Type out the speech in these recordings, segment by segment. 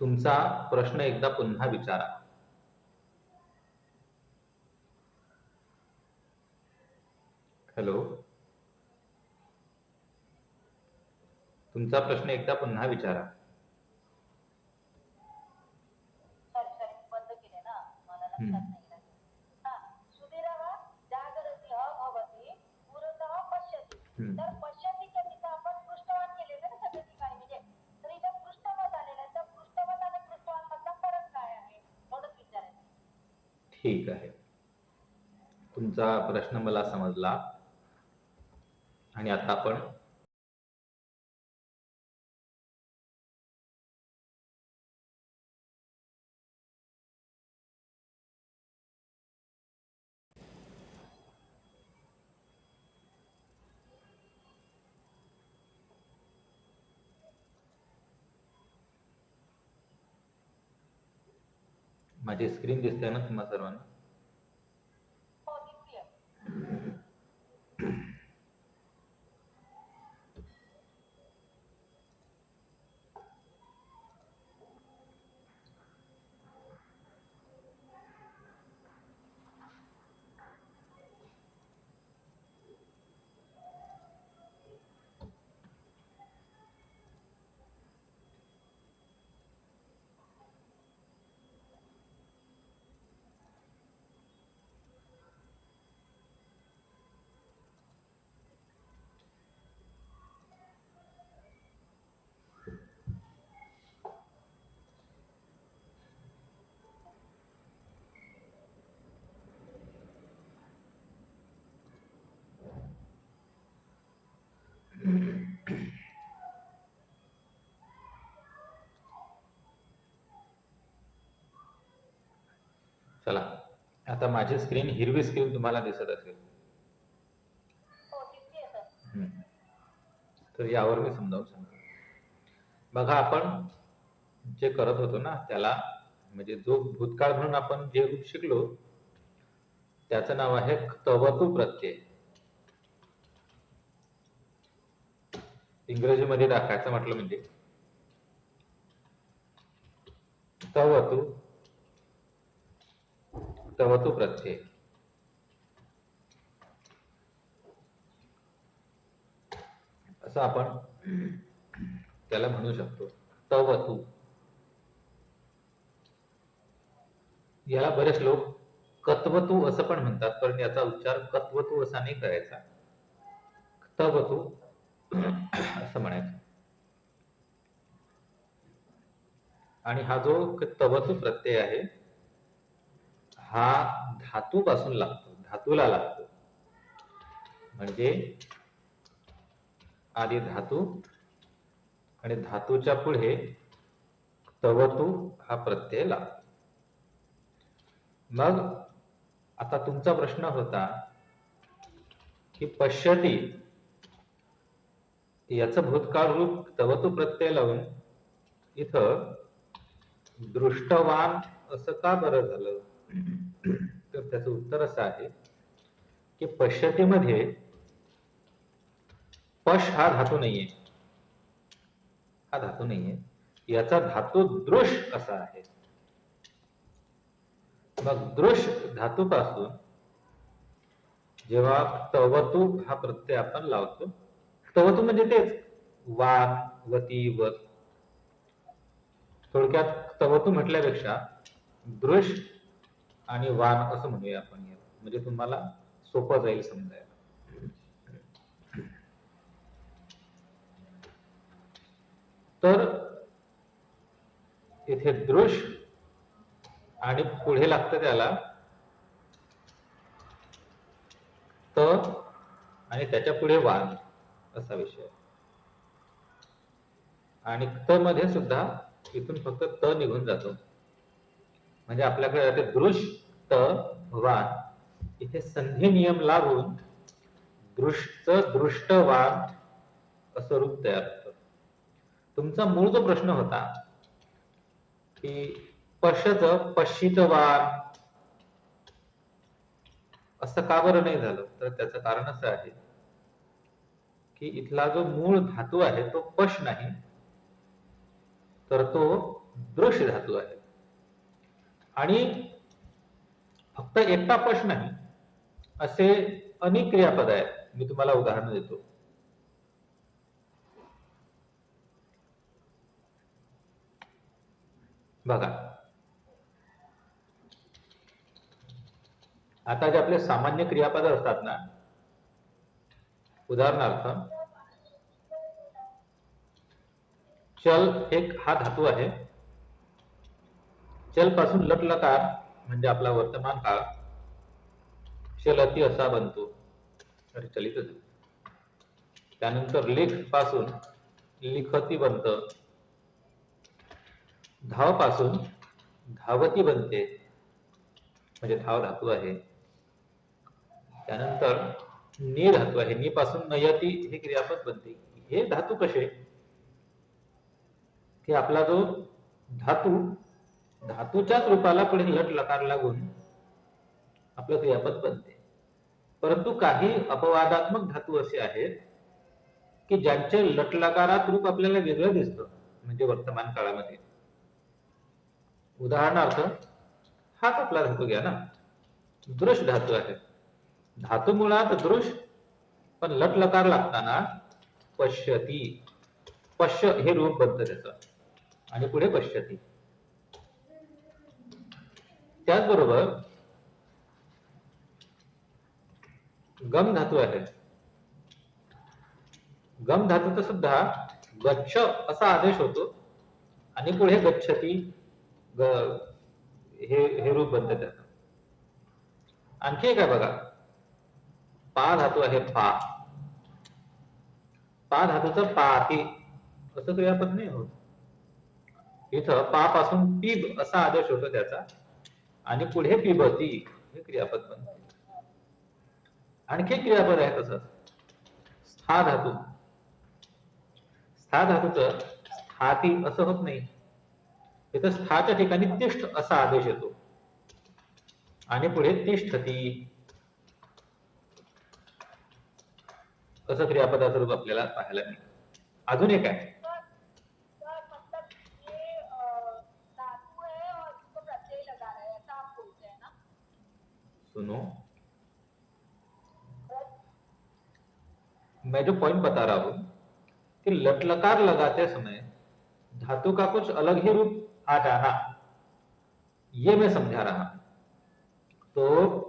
तुमचा प्रश्न एकदा पुन्हा विचारा. हॅलो, तुमचा प्रश्न एकदा पुन्हा विचारा. ठीक आहे, तुमचा प्रश्न मला समजला. आणि आता आपण माझी स्क्रीन दिसते ना तुम्हा सर्वांना? चला, आता माझी स्क्रीन, हिरवी स्क्रीन तुम्हाला दिसत असेल. तर यावर मी समजावून सांगतो. बघा, आपण जे करत होतो ना, त्याला म्हणजे जो भूतकाळ म्हणून आपण जे रूप शिकलो त्याचं नाव आहे क्तवतु प्रत्यय. इंग्रजीमध्ये दाखवायचं म्हटलं म्हणजे क्तवतु प्रत्यय. असं आपण त्याला म्हणू शकतो, क्तवतु. याला बरेच लोक कत्वतु असं पण म्हणतात, पण याचा उच्चार कत्वतु असा नाही करायचा, क्तवतु असं म्हणायचं. आणि हा जो क्तवतु प्रत्यय आहे हा धातू पासून लागतो, धातूला लागतो. म्हणजे आधी धातू आणि धातूच्या पुढे क्तवतु हा प्रत्यय लागतो. मग आता तुमचा प्रश्न होता की पश्यति याचं भूतकाळ रूप क्तवतु प्रत्यय लावून इथं दृष्टवान असं का बरं झालं? तर त्याचं उत्तर असं आहे की पश्यतीमध्ये पश हा धातू नाहीये, हा धातू नाहीये, याचा धातू दृश असा आहे. मग दृश धातूपासून जेव्हा क्तवतु हा प्रत्यय आपण लावतो, क्तवतु म्हणजे तेच वान, वती, वत. थोडक्यात क्तवतु म्हटल्यापेक्षा दृश आणि वान असं म्हणूया आपण, म्हणजे तुम्हाला सोपं जाईल समजायला. तर इथे दृश आणि पुढे लागतं त्याला त आणि त्याच्या पुढे वान असा विषय. आणि क्त मध्ये सुद्धा इथून फक्त त निघून जातो, म्हणजे आपल्याकडे दृश त वान, इथे संधी नियम लागून दृष्ट दृष्टवान असं रूप तयार होतं. तुमचा मूळ जो प्रश्न होता की पश्यत पश्चितवान असं का बरं नाही झालं, तर त्याचं कारण असं आहे की इथला जो मूळ धातू आहे तो पश नाही, तर तो दृश्य धातू आहे. आणि फक्त एकटा पश नाही, असे अनेक क्रियापद आहेत. मी तुम्हाला उदाहरण देतो. बघा, आता जे आपले सामान्य क्रियापद असतात ना, उदाहरणार्थ चल एक हा धातू आहे. चल पासून लट लकार म्हणजे आपला वर्तमान काळ चलती असा बनतो, तर चलित झालं. त्यानंतर लेख पासून लिखती बनतं. धाव पासून धावती बनते, म्हणजे धाव धातू आहे. त्यानंतर नी धातू आहे. नी पासून नयती हे क्रियापद बनते. हे धातू कसे की आपला जो धातू धातूच्याच रूपाला पुढे लट लकार लागून आपलं क्रियापद बनते. परंतु काही अपवादात्मक धातू असे आहेत की ज्यांचे लट लकारात रूप आपल्याला वेगळं दिसतं, म्हणजे वर्तमान काळामध्ये. उदाहरणार्थ हाच आपला धातू घ्या ना, दृश धातू आहे. धातू मुळात दृश, पण लट लकार लागताना पश्यती, पश्य हे रूप बनतं त्याचं, आणि पुढे पश्यती. त्याचबरोबर गम धातू आहे. गम धातूचा सुद्धा गच्छ असा आदेश होतो, आणि पुढे गच्छती हे रूप बनतं त्याचं. आणखी एक आहे बघा, पा धातू आहे. पा धातूचं पाती असं क्रियापद नाही होत. इथं पा पासून पिब असा आदेश होतो त्याचा, आणि पुढे पिबती हे क्रियापद बनते. आणखी एक क्रियापद आहे तसं, स्था धातू. स्था धातूचं स्थाती असं होत नाही. इथं स्थाच्या ठिकाणी तिष्ठ असा आदेश येतो, आणि पुढे तिष्ठती असं क्रियापदाचं रूप आपल्याला पाहायला मिळतं. अजून एक आहे, सुनो, मैं जो पॉइंट बता रहा हूं कि लट लकार लगाते समय धातु का कुछ अलग ही रूप आ जाना, ये मैं समझा रहा. तो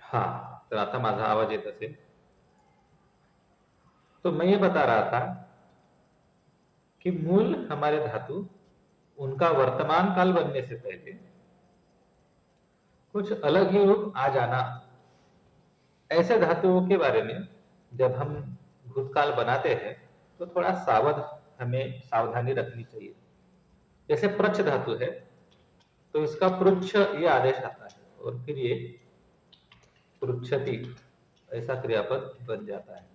हाँ, तो आता माझा आवाज येत असेल. तो मैं ये बता रहा था कि मूल हमारे धातु, उनका वर्तमान काल बनने से पहले कुछ अलग ही रूप आ जाना, ऐसे धातुओं के बारे में जब हम भूतकाल बनाते हैं तो थोड़ा हमें सावधानी रखनी चाहिए. जैसे प्रच्छ धातु है, तो इसका पृच्छ ये आदेश आता है, और फिर ये पृच्छति ऐसा क्रियापद बन जाता है.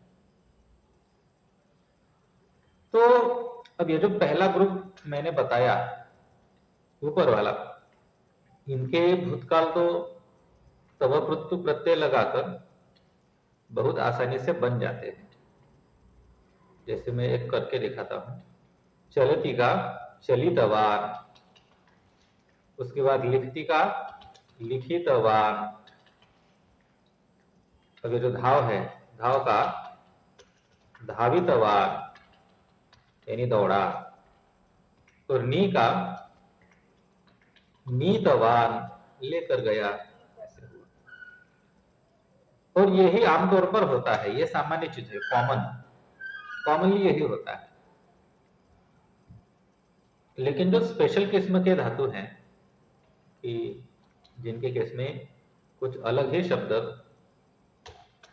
तो अब ये जो पहला ग्रुप मैंने बताया ऊपर वाला, इनके भूतकाल तो तव प्रत्यु प्रत्यय लगाकर बहुत आसानी से बन जाते हैं. जैसे मैं एक करके दिखाता हूं. चलती का चलितवान, उसके बाद लिखती का लिखितवान. अब ये जो धाव है, धाव का धावितवान यानी दौड़ा. और नी का नीतवान लेकर गया. और यही आमतौर पर होता है, ये सामान्य चीज है, कॉमनली यही होता है. लेकिन जो स्पेशल किस्म के धातु हैं कि जिनके केस में कुछ अलग ही शब्द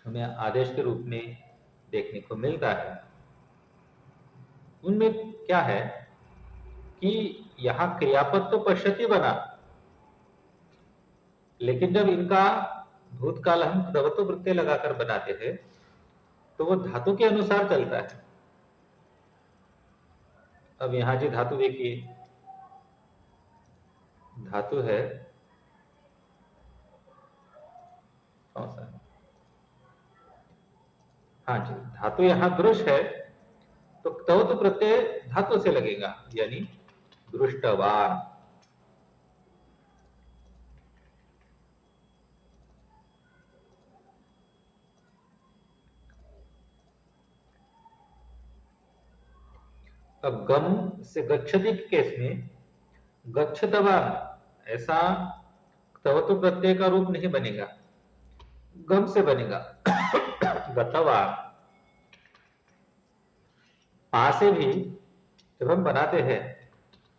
हमें आदेश के रूप में देखने को मिलता है, उनमें क्या है कि यहाँ क्रियापद तो पश्यति बना, लेकिन जब इनका भूतकाल हम तवतु प्रत्यय लगाकर बनाते हैं तो वो धातु के अनुसार चलता है। अब यहां जी धातु देखिए, धातु है कौन सा, हाँ जी, धातु यहां दृश है, तो तवतु प्रत्यय धातु से लगेगा, यानी दृष्टवान। अब गम से गच्छति के केस में गच्छतवान ऐसा तवतु प्रत्यय का रूप नहीं बनेगा, गम से बनेगा गतवान। पा से भी जब हम बनाते हैं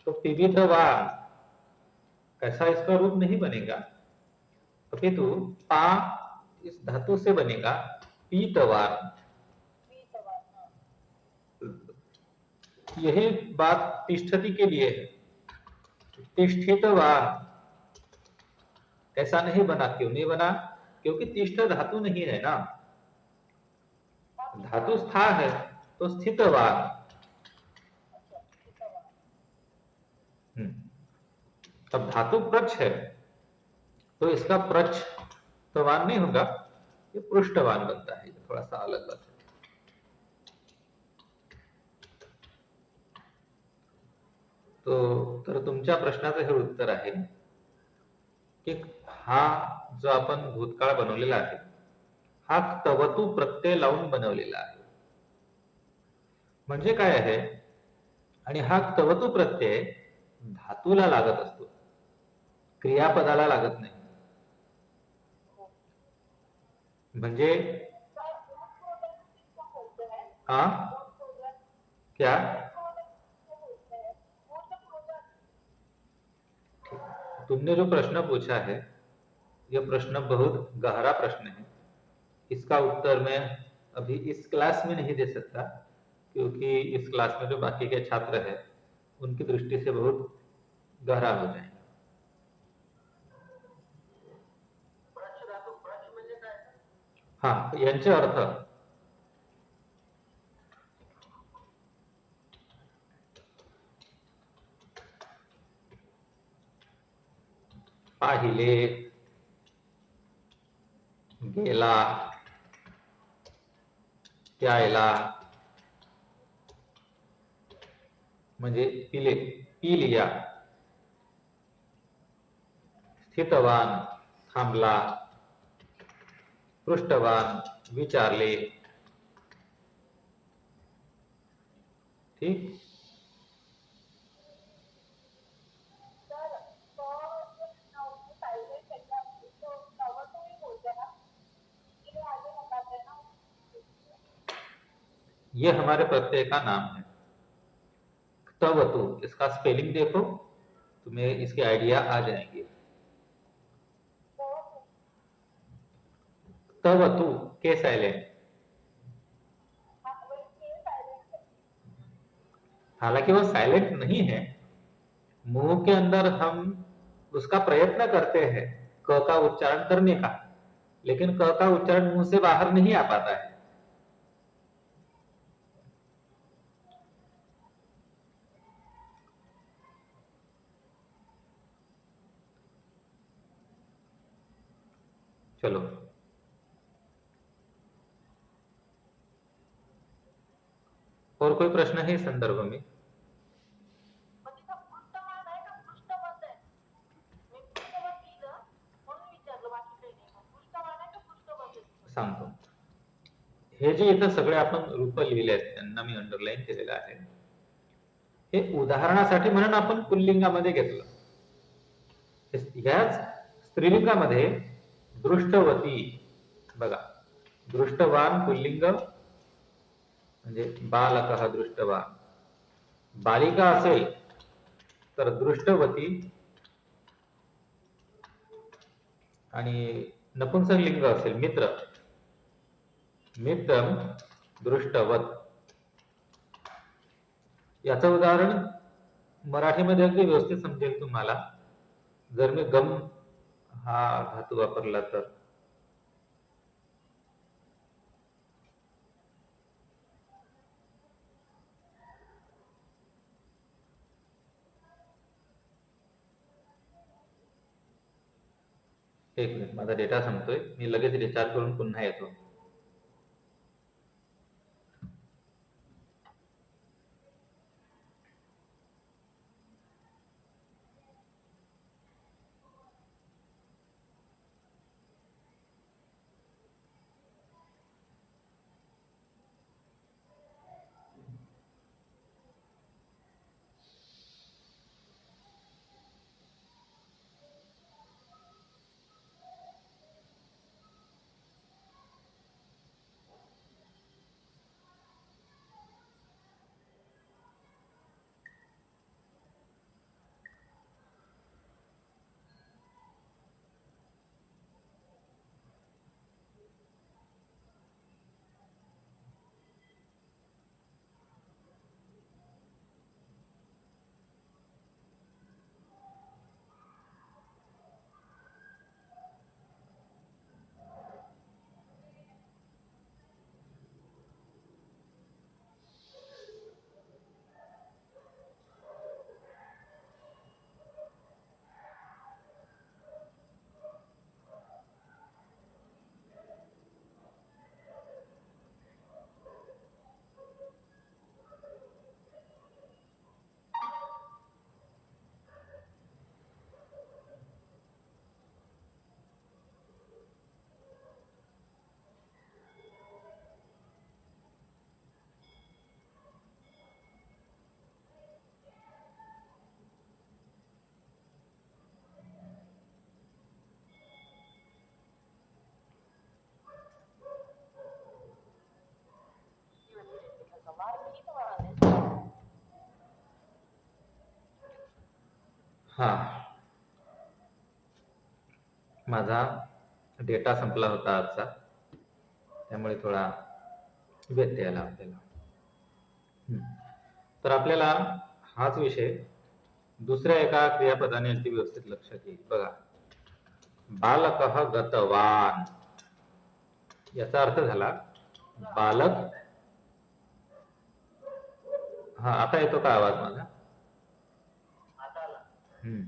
तो पिबितवान ऐसा इसका रूप नहीं बनेगा, अपितु पा इस धातु से बनेगा पीतवान। यही बात तिष्ठति के लिए है, तिष्ठितवान ऐसा नहीं बना। क्यों नहीं बना? क्योंकि तिष्ठ धातु नहीं है ना, धातु स्था है तो स्थितवान। अब धातु प्रच है तो इसका प्रच तवान नहीं होगा, ये पृष्ठवान बनता है, थोड़ा सा अलग बात है। तर तुमच्या प्रश्नाचं हे उत्तर आहे की हा जो आपण भूतकाळ बनवलेला आहे हा तवतु प्रत्यय लावून बनवलेला आहे। म्हणजे काय आहे, आणि हा तवतु प्रत्यय धातूला लागत असतो, क्रियापदाला लागत नाही। म्हणजे हाँ क्या, तुमने जो प्रश्न पूछा है यह प्रश्न बहुत गहरा प्रश्न है, इसका उत्तर मैं अभी इस क्लास में नहीं दे सकता, क्योंकि इस क्लास में जो बाकी के छात्र हैं उनकी दृष्टि से बहुत गहरा हो जाएगा। हाँ, यांचे अर्थ पाहिले, गेला, प्यायला, म्हणजे पिले, पी लिया, स्थितवान थांबला, पृष्ठवान विचारले। ठीक, ये हमारे प्रत्यय का नाम है तवतु। इसका स्पेलिंग देखो, तुम्हें इसके आइडिया आ जाएंगे। तवतु के साइलेंट, हालांकि वो साइलेंट नहीं है, मुंह के अंदर हम उसका प्रयत्न करते हैं क का उच्चारण करने का, लेकिन क का उच्चारण मुंह से बाहर नहीं आ पाता है। चलो, और कोई प्रश्न है इस संदर्भ में? सांगतो, हे जे इथं सगळे आपण रूप लिहिले आहेत त्यांना मी अंडरलाईन केलेलं आहे, हे उदाहरणासाठी म्हणून आपण पुल्लिंगामध्ये घेतलं। ह्याच स्त्रीलिंगामध्ये दृष्टवती बघा, दृष्टवान पुल्लिंग म्हणजे बालकः दृष्टवान, बालिका असेल तर दृष्टवती, आणि नपुंसक लिंग असेल मित्र, मित्रम दृष्टवत। याचं उदाहरण मराठीमध्ये अगदी व्यवस्थित समजेल तुम्हाला जर मी गम हा धातू वापरला तर. एक मिनिट, माझा डेटा संपतोय, मी लगेच रिचार्ज करून पुन्हा येतो. हा, माझा डेटा संपला होता आजचा, त्यामुळे थोडा व्यत्यय आला आपल्याला. तर आपल्याला हाच विषय दुसऱ्या एका क्रियापदाने अगदी व्यवस्थित लक्षात येईल. बघा, बालकः गतवान याचा अर्थ झाला बालक. हा, आता येतो का आवाज माझा? हम्म.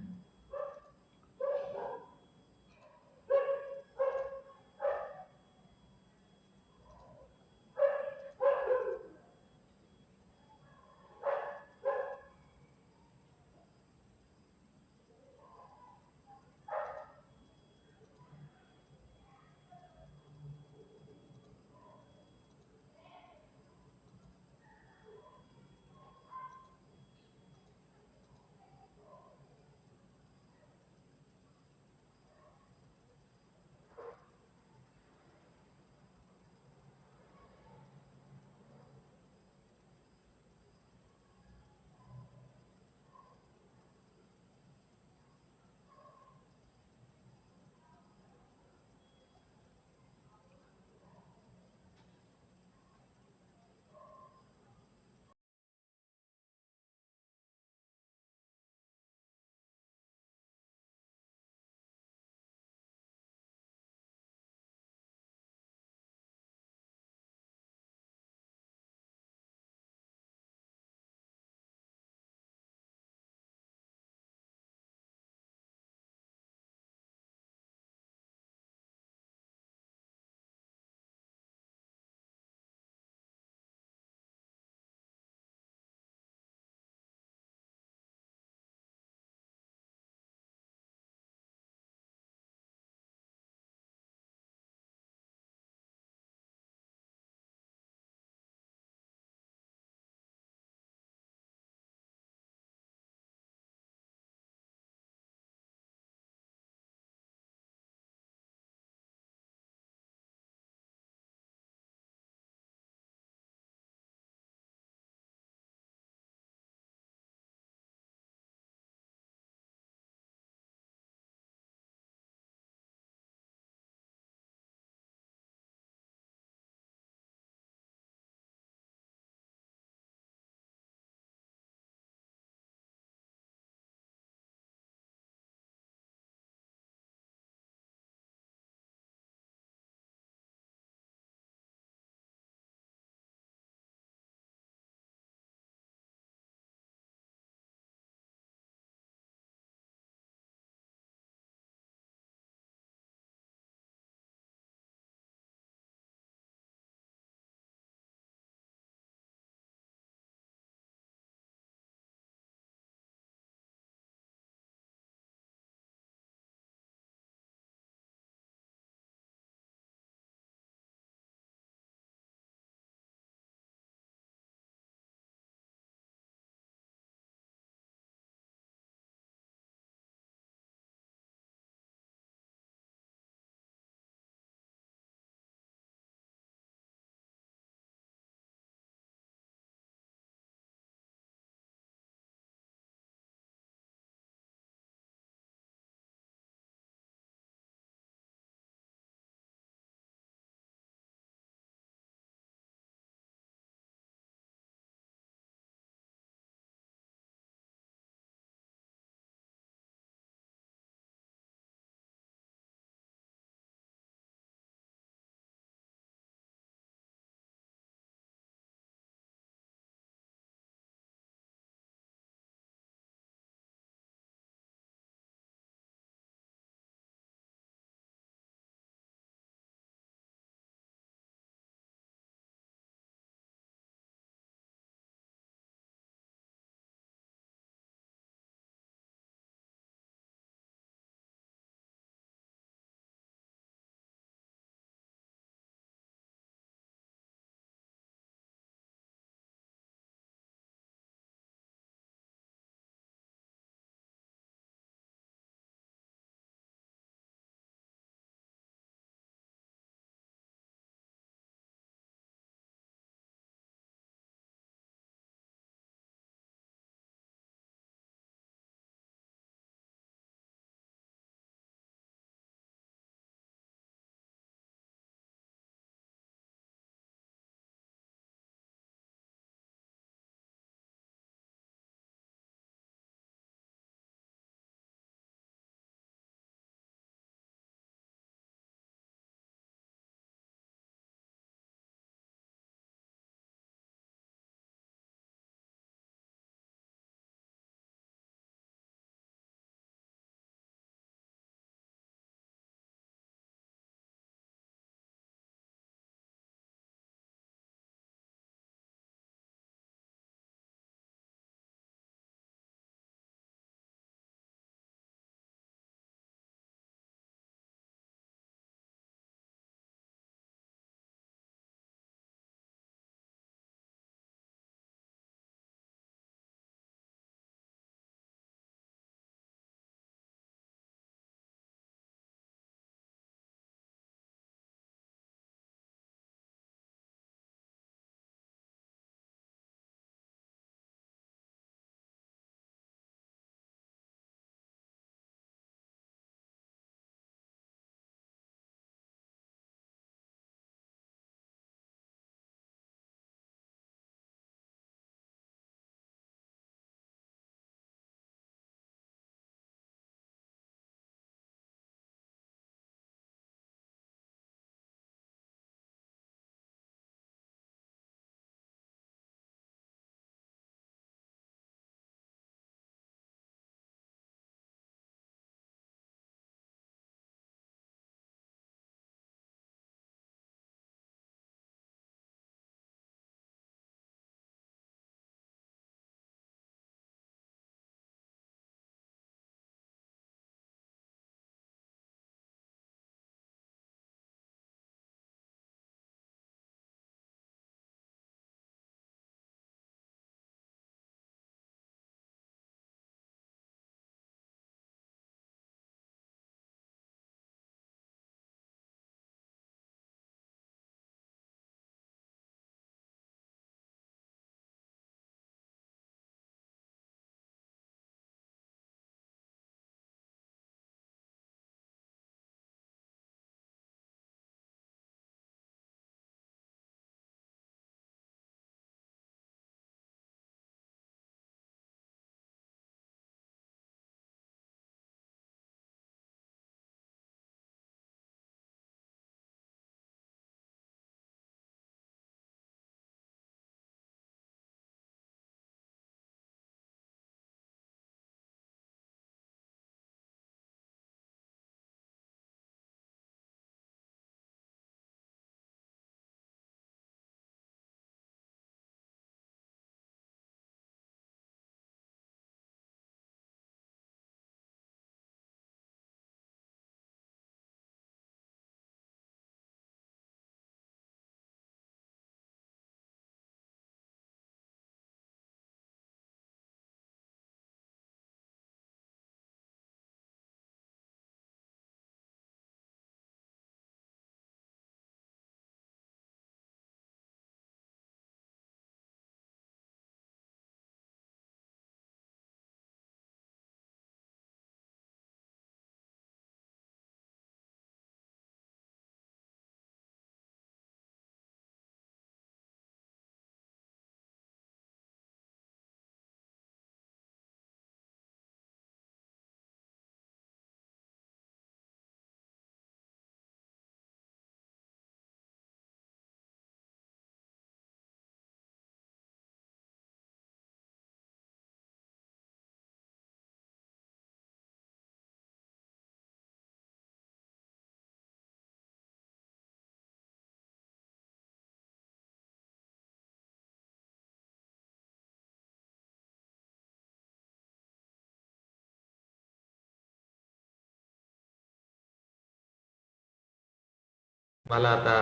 मला आता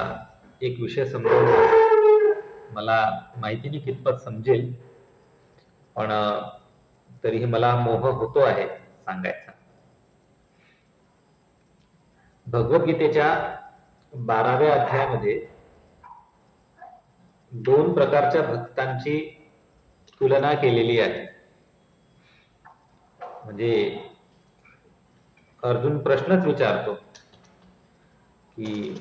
एक विषय समजावून मला माहिती नाही कितपत समजेल, पण तरीही मला मोह होतो आहे सांगायचा. भगवद्गीतेच्या 12व्या अध्यायामध्ये 2 प्रकारच्या भक्तांची तुलना केलेली आहे. म्हणजे अर्जुन प्रश्नच विचारतो की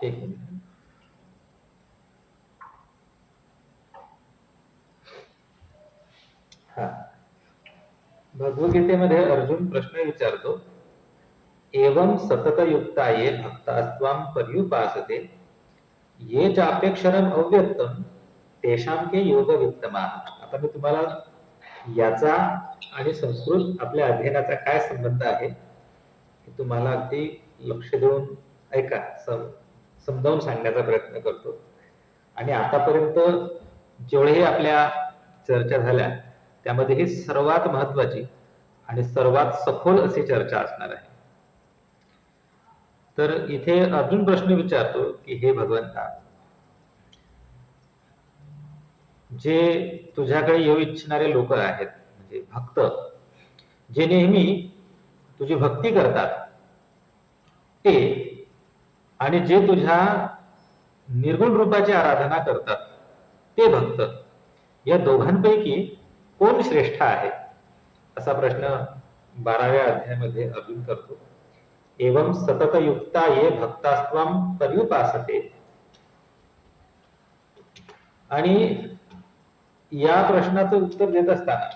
एक मिनिट. हा, भगवद्गीतेमध्ये अर्जुन प्रश्न विचारतो, एवं सततयुक्ताये भक्तास्त्वां पर्युपासते ये चाप्यक्षरम अव्यक्तम तेषां के योगवित्तमाः. आता मी तुम्हाला याचा आणि संस्कृत आपल्या अध्ययनाचा काय संबंध आहे हे तुम्हाला अगदी लक्ष देऊन ऐका, समजावून सांगण्याचा प्रयत्न करतो. आणि आतापर्यंत जेवढेही आपल्या चर्चा झाल्या त्यामध्ये ही सर्वात महत्वाची आणि सर्वात सखोल अशी चर्चा असणार आहे. तर इथे अर्जुन प्रश्न विचारतो की हे भगवंता, जे तुझ्याकडे येऊ इच्छिणारे लोक आहेत म्हणजे भक्त, जे नेहमी तुझी भक्ती करतात ते आणि जे तुझ्या निर्गुण रूपाची आराधना करतात ते भक्त, या दोघांपैकी कोण श्रेष्ठ आहे असा प्रश्न 12व्या अध्यायामध्ये अर्जुन करतो. एवं सततयुक्ता ये भक्तास्त्वां पर्युपासते. आणि या प्रश्नाचं उत्तर देत असताना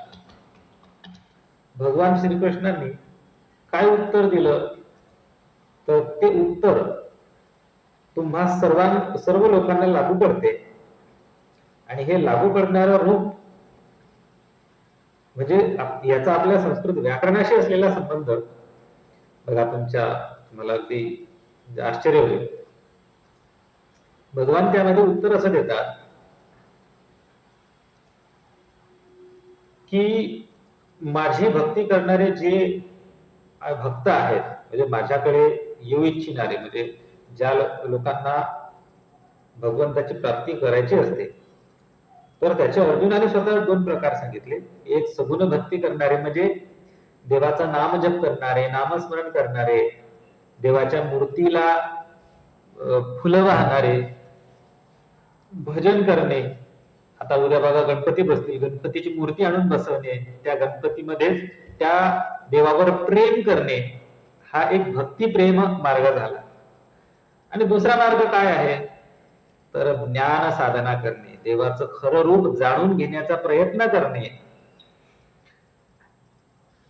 भगवान श्रीकृष्णांनी काय उत्तर दिलं, तर ते उत्तर तुम्हा सर्व लोकांना लागू पडते. आणि हे लागू पडणारं रूप म्हणजे याचा आपल्या संस्कृत व्याकरणाशी असलेला संबंध बघा, तुम्हाला अगदी आश्चर्य होईल. भगवान त्यामध्ये उत्तर असं देतात की माझी भक्ती करणारे जे भक्त आहेत, म्हणजे माझ्याकडे येऊ इच्छिणारे, म्हणजे ज्या लोकांना भगवंताची प्राप्ती करायची असते, तर त्याचे अर्जुनाने स्वतः 2 प्रकार सांगितले. एक सगुण भक्ती करणारे, म्हणजे देवाचा नाम जप करणारे, नामस्मरण करणारे, देवाच्या मूर्तीला फुलं वाहणारे, भजन करणे. आता उद्या बघा गणपती बसतील, गणपतीची मूर्ती आणून बसवणे, त्या गणपतीमध्येच त्या देवावर प्रेम करणे, हा एक भक्ती प्रेम मार्ग झाला. आणि दुसरा मार्ग काय आहे, तर ज्ञान साधना करणे, देवाचं खरं रूप जाणून घेण्याचा प्रयत्न करणे.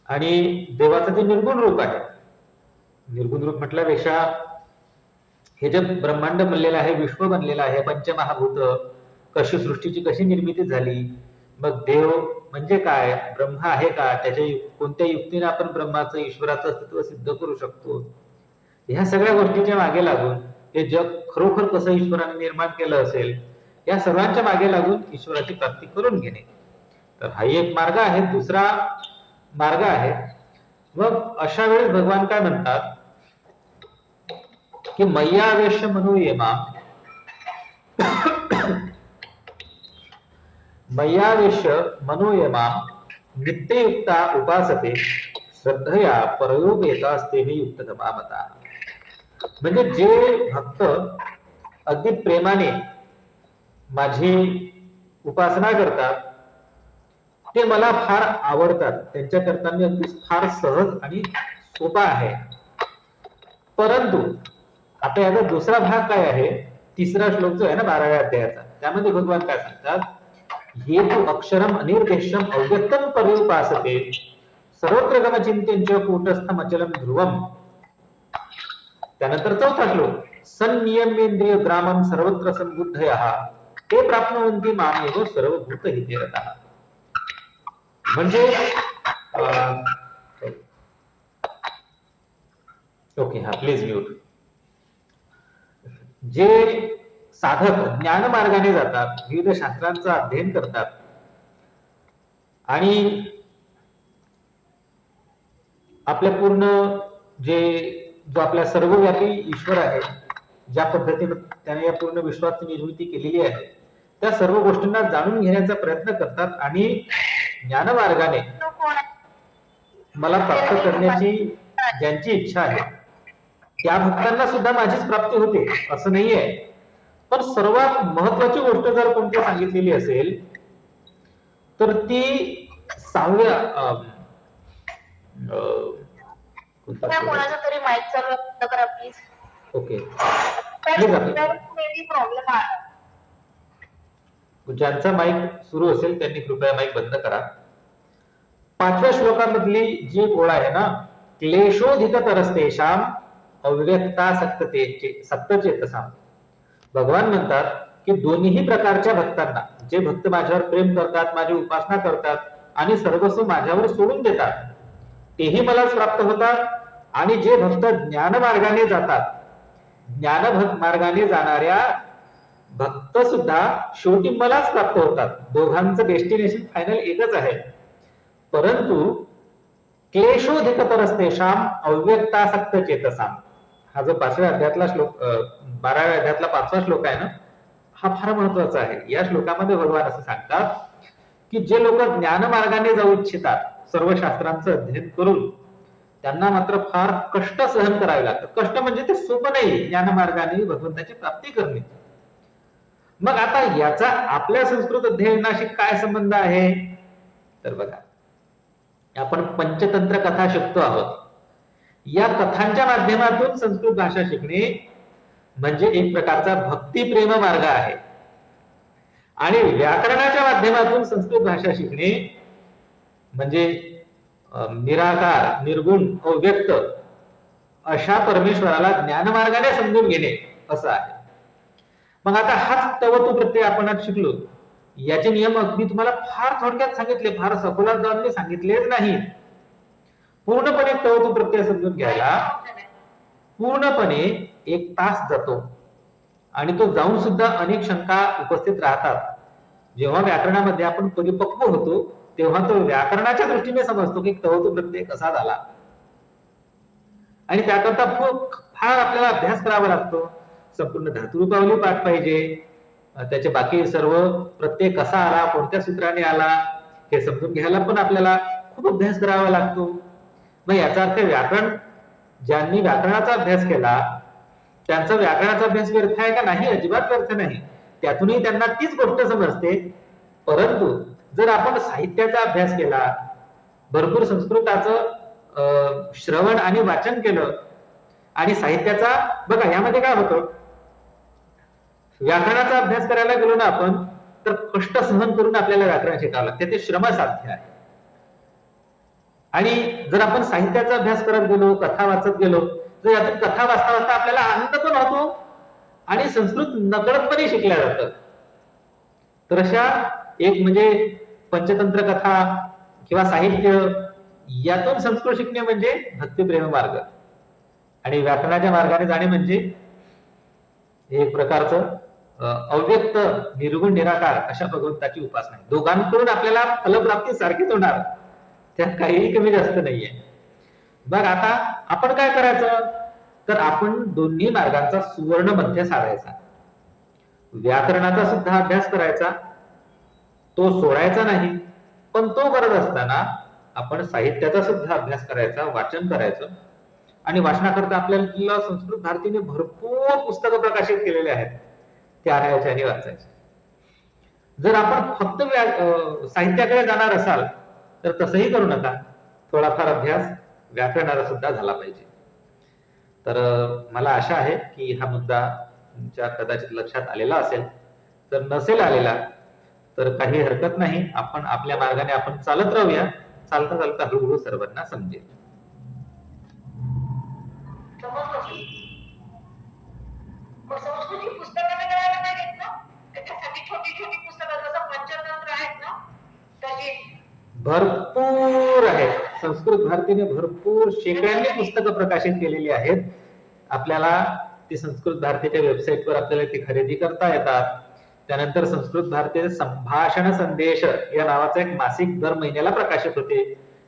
आणि देवाचं जे निर्गुण रूप आहे, निर्गुण रूप म्हटल्यापेक्षा हे जे ब्रह्मांड बनलेलं आहे, विश्व बनलेलं आहे, पंचमहाभूत, कशी सृष्टीची कशी निर्मिती झाली, मग देव म्हणजे काय, ब्रह्म आहे का, त्याच्या कोणत्या युक्तीने आपण ब्रह्माचं ईश्वराचं अस्तित्व सिद्ध करू शकतो, ह्या सगळ्या गोष्टीच्या मागे लागून हे जग खरोखर कसं ईश्वराने निर्माण केलं असेल, या सर्वांच्या मागे लागून ईश्वराची प्राप्ती करून घेणे. तर हा एक मार्ग आहे. दुसरा मार्ग आहे, मग अशा वेळेस भगवान काय म्हणतात की मय्यावेश्य मनोयेमा, मय्यावेश्य मनोयमा नित्ययुक्ता उपासते श्रद्धया परयोपेतास्ते युक्ततमा मता. म्हणजे जे भक्त अगदी प्रेमाने माझी उपासना करतात ते मला फार आवडतात, त्यांच्याकरता मी अगदी फार सहज आणि सोपा आहे. परंतु आता याचा दुसरा भाग काय आहे, तिसरा श्लोक जो आहे ना 12व्या अध्यायाचा, त्यामध्ये भगवान काय सांगतात, हे तू अक्षरम अनिर्देशम अव्यक्तम पर्युपासते सर्वत्र गमचिंत्यंच कूटस्थम अचलम ध्रुवम. त्यानंतर चौथा श्लोक, संनियमेंद्रिय ग्रामम सर्वत्र संबुद्धयः ते प्राप्नुवन्ति मामेव सर्वभूत हिते रतः. म्हणजे ओके, हा प्लीज म्यूट. जे साधक ज्ञान मार्गाने जातात, विविध शास्त्रांचं अध्ययन करतात आणि आपल्या पूर्ण जो आपल्या सर्वव्यापी ईश्वर आहे, ज्या पद्धतीने त्याने या पूर्ण विश्वाची निर्मिती केलेली आहे, त्या सर्व गोष्टींना जाणून घेण्याचा प्रयत्न करतात आणि ज्ञानमार्गाने मला प्राप्त करण्याची ज्यांची इच्छा आहे त्या भक्तांना सुद्धा माझीच प्राप्ती होते असं नाहीये. पण सर्वात महत्वाची गोष्ट जर कोणती सांगितलेली असेल तर ती 6व्या कोणाचा तरी माईक चालू बंद करा प्लीज. ओके, प्रॉब्लेम आहे. ज्यांचा माईक सुरू असेल त्यांनी कृपया माईक बंद करा. 5व्या श्लोकामधली जी ओळ आहे ना, क्लेशोधिकतरस्तेषाम सक्तचेतसाम. भगवान म्हणतात की दोन्ही प्रकारच्या भक्तांना, जे भक्त माझ्यावर प्रेम करतात, माझी उपासना करतात आणि सर्वस्व माझ्यावर सोडून देतात, तेही मलाच प्राप्त होतात. आणि जे भक्त ज्ञान मार्गाने जातात, ज्ञान मार्गाने जाणाऱ्या भक्त सुद्धा शेवटी मलाच प्राप्त होतात. दोघांचं डेस्टिनेशन फायनल एकच आहे. परंतु क्लेशोधिकतरस्तेषाम अव्यक्तासक्त चेतसाम, हा जो 5व्या अध्यायातला श्लोक 12व्या अध्यायातला 5वा श्लोक आहे ना, हा फार महत्वाचा आहे. या श्लोकामध्ये भगवान असं सांगतात की जे लोक ज्ञान मार्गाने जाऊ इच्छितात, सर्व शास्त्रांचं अध्ययन करून, त्यांना मात्र फार कष्ट सहन करावे लागतात. कष्ट म्हणजे ते सोपं नाही ज्ञान मार्गाने भगवंताची प्राप्ती करणे. मग आता याचा आपल्या संस्कृत अध्ययनाशी काय संबंध आहे तर बघा, आपण पंचतंत्र कथा शिकतो आहोत. या कथांच्या माध्यमातून संस्कृत भाषा शिकणे म्हणजे एक प्रकारचा भक्तिप्रेम मार्ग आहे. आणि व्याकरणाच्या माध्यमातून संस्कृत भाषा शिकणे म्हणजे निराकार, निर्गुण, अव्यक्त अशा परमेश्वराला ज्ञानमार्गाने समजून घेणे असं आहे. मग आता हाच तव तू प्रत्यय आपण आज शिकलो. याचे नियम अगदी तुम्हाला फार थोडक्यात सांगितले, फार सखोलात जाऊन मी सांगितलेच नाही. पूर्णपणे तव तू प्रत्यय समजून घ्यायला पूर्णपणे 1 तास जातो आणि तो जाऊन सुद्धा अनेक शंका उपस्थित राहतात. जेव्हा व्याकरणामध्ये आपण परिपक्व होतो तेव्हा तो व्याकरणाच्या दृष्टीने समजतो की तव तू प्रत्यय कसा झाला. आणि त्याकरता फार आपल्याला अभ्यास करावा लागतो. संपूर्ण धातुरूपावली पाठ पाहिजे, त्याचे बाकी सर्व प्रत्यय कसा आला, कोणत्या सूत्राने आला हे समजून घ्यायला पण आपल्याला खूप अभ्यास करावा लागतो. मग याचा अर्थ व्याकरण, ज्यांनी व्याकरणाचा अभ्यास केला त्यांचा व्याकरणाचा अभ्यास व्यर्थ आहे का? नाही, अजिबात व्यर्थ नाही. त्यातूनही त्यांना तीच गोष्ट समजते. परंतु जर आपण साहित्याचा अभ्यास केला, भरपूर संस्कृताचं श्रवण आणि वाचन केलं आणि साहित्याचा, बघा यामध्ये काय होतं, व्याकरणाचा अभ्यास करायला गेलो ना आपण तर कष्ट सहन करून आपल्याला व्याकरण शिकावं लागते, ते श्रमसाध्य आहे. आणि जर आपण साहित्याचा अभ्यास करत गेलो, कथा वाचत गेलो, तर यातून कथा वाचता वाचता आपल्याला आनंद पण होतो आणि संस्कृत नकळतपणे शिकल्या जातं. तर अशा एक म्हणजे पंचतंत्र कथा किंवा साहित्य यातून संस्कृत शिकणे म्हणजे भक्तिप्रेम मार्ग. आणि व्याकरणाच्या मार्गाने जाणे म्हणजे एक प्रकारचं अव्यक्त, निर्गुण, निराकार अशा भगवंताची उपासना आहे. दोघांकडून आपल्याला फलप्राप्ती सारखीच होणार, त्यात काहीही कमी जास्त नाहीये. बघ आता आपण काय करायचं तर आपण दोन्ही मार्गांचा सुवर्ण मध्य साधायचा. व्याकरणाचा सुद्धा अभ्यास करायचा, तो सोडायचा नाही. पण तो करत असताना आपण साहित्याचा सुद्धा अभ्यास करायचा, वाचन करायचं. आणि वाचनाकरता आपल्याला संस्कृत भारतीने भरपूर पुस्तकं प्रकाशित केलेले आहेत, ते आणायचे आणि वाचायचे. जर आपण फक्त साहित्याकडे जाणार असाल तर तसंही करू नका, थोडाफार अभ्यास व्याकरणाला सुद्धा झाला पाहिजे. तर मला आशा आहे की हा मुद्दा तुमच्या कदाचित लक्षात आलेला असेल. तर नसेल आलेला तर काही हरकत नाही, आपण आपल्या मार्गाने आपण चालत राहूया. चालता चालता हळूहळू सर्वांना समजेल. संस्कृती पुस्तकाने करायला नाही घेत ना, त्याच्यासाठी छोटी छोटी पुस्तकं जसं पंचतंत्र आहेत ना तशी भरपूर आहेत. संस्कृत भारतीने भरपूर शेकड्यांनी पुस्तकं प्रकाशित केलेली आहेत. आपल्याला ती संस्कृत भारतीच्या वेबसाईटवर आपल्याला ती खरेदी करता येतात. त्यानंतर संस्कृत भारतीय संभाषण संदेश या नावाचं एक मासिक दर महिन्याला प्रकाशित होते.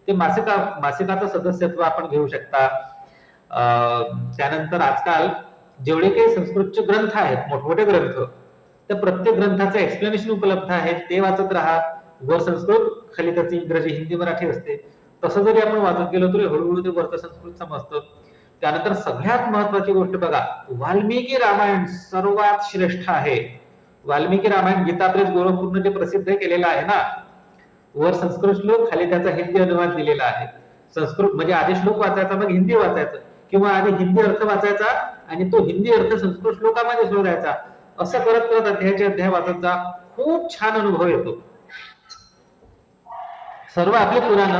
ते मासिकाचं सदस्यत्व आपण घेऊ शकता. त्यानंतर आजकाल जेवढे काही संस्कृतचे ग्रंथ आहेत, मोठमोठे ग्रंथ, त्या प्रत्येक ग्रंथाचं एक्सप्लेनेशन उपलब्ध आहे, ते वाचत राहा. वर संस्कृत, खाली त्याची इंग्रजी, हिंदी, मराठी असते. तसं जरी आपण वाचत गेलो तरी हळूहळू ते वरचं संस्कृत समजतं. त्यानंतर सगळ्यात महत्वाची गोष्ट बघा, वाल्मिकी रामायण सर्वात श्रेष्ठ आहे. वाल्मिकी रामायण गीता प्रेस गोरखपूरने जे प्रसिद्ध केलेलं आहे ना, वर संस्कृत श्लोक, खाली त्याचा हिंदी अनुवाद दिलेला आहे. संस्कृत म्हणजे आधी श्लोक वाचायचा, मग हिंदी वाचायचं, किंवा आधी हिंदी अर्थ वाचायचा आणि तो हिंदी अर्थ संस्कृत श्लोकामध्ये शोधायचा. असं करत करत अध्यायाचे अध्याय वाचत जा. खूप छान अनुभव येतो. सर्व आपले पुराण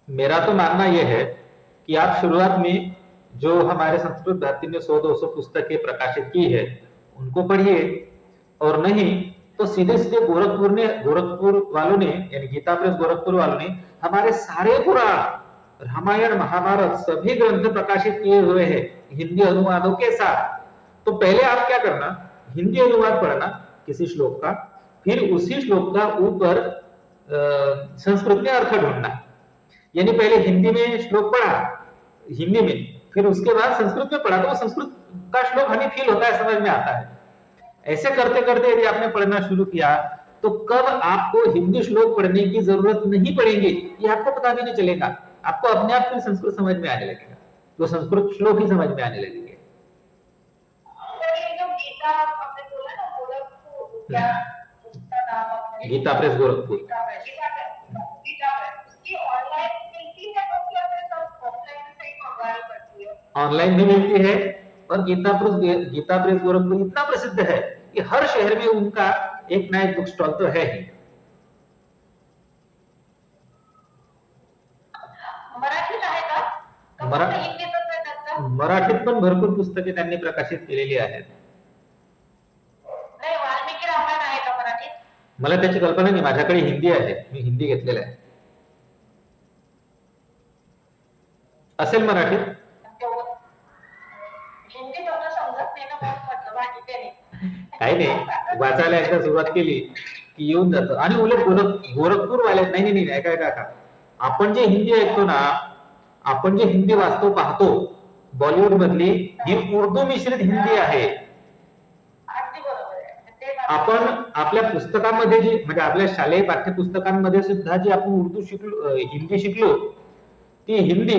मेरा तो मानना यह है कि आप शुरुआत में जो हमारे संस्कृत भारती ने 100-200 पुस्तकें प्रकाशित की है उनको पढ़िए, और नहीं तो सीधे सीधे गोरखपुर वालों ने यानी गीता प्रेस गोरखपुर वालों ने हमारे सारे पुराण, रामायण, महाभारत सभी ग्रंथ प्रकाशित किए हुए हैं हिंदी अनुवादों के साथ. तो पहले आप क्या करना, हिंदी अनुवाद पढ़ना किसी श्लोक का, फिर उसी श्लोक का ऊपर संस्कृत में अर्थ ढूंढना. यानी पहले हिंदी में श्लोक पढ़ा, हिंदी में, फिर उसके बाद संस्कृत में पढ़ा, तो संस्कृत का श्लोक हमें फील होता है, समझ में आता है. ऐसे करते करते यदि आपने पढ़ना शुरू किया तो कब आपको हिंदी श्लोक पढ़ने की जरूरत नहीं पड़ेगी ये आपको पता भी नहीं चलेगा. आपको अपने आप फिर संस्कृत समझ में आने लगेगा, तो संस्कृत श्लोक ही समझ में आने लगेंगे. गीता प्रेस गोरखपुर ऑनलाइन भी मिलती है, और गीता प्रेस गोरखपुर इतना प्रसिद्ध है कि हर शहर में उनका एक ना एक बुक स्टॉल तो है ही. मराठीत पण भरपूर पुस्तके त्यांनी प्रकाशित केलेली आहेत. वाल्मिकी रामायण आहे का मराठीत? मला त्याची कल्पना नाही, माझ्याकडे हिंदी आहे, मी हिंदी घेतलेला आहे. असेल मराठीत. काही नाही, वाचायला एकदा सुरुवात केली की येऊन जातं. आणि उलट गोरखपूर वाले नाही ऐका, आपण जे हिंदी ऐकतो ना, आपण जे हिंदी वाचतो पाहतो बॉलिवूड मधली, ही उर्दू मिश्रित हिंदी आहे. आपण आपल्या पुस्तकांमध्ये जी म्हणजे आपल्या शालेय पाठ्यपुस्तकांमध्ये सुद्धा जी आपण हिंदी शिकलो ती हिंदी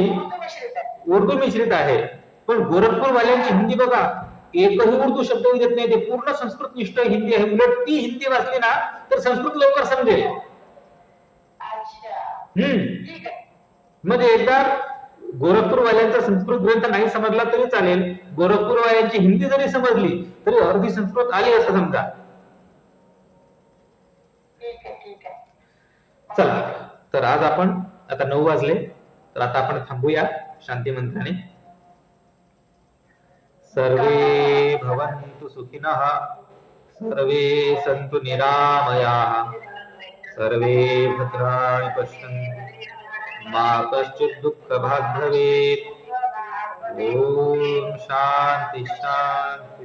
उर्दू मिश्रित आहे. पण गोरखपूर वाल्यांची हिंदी बघा, एकही उर्दू शब्द येत नाही, ते पूर्ण संस्कृत निष्ठ हिंदी आहे. उलट ती हिंदी वाचली ना तर संस्कृत लवकर समजेल. म्हणजे एकदा गोरखपूर वाल्यांचा संस्कृत ग्रंथ नाही समजला तरी चालेल, गोरखपूर वाल्यांची हिंदी जरी समजली तरी अर्धी संस्कृत आली असं समजा. चला, तर आज आपण आता 9 वाजले, तर आता आपण थांबूया शांती मंत्राने. सर्वे भवन्तु सुखिनः, सर्वे सन्तु निरामयाः, सर्वे भद्राणि पश्यन्तु, मा कश्चित् दुःखभाग् भवेत्. ओम शांति शांति.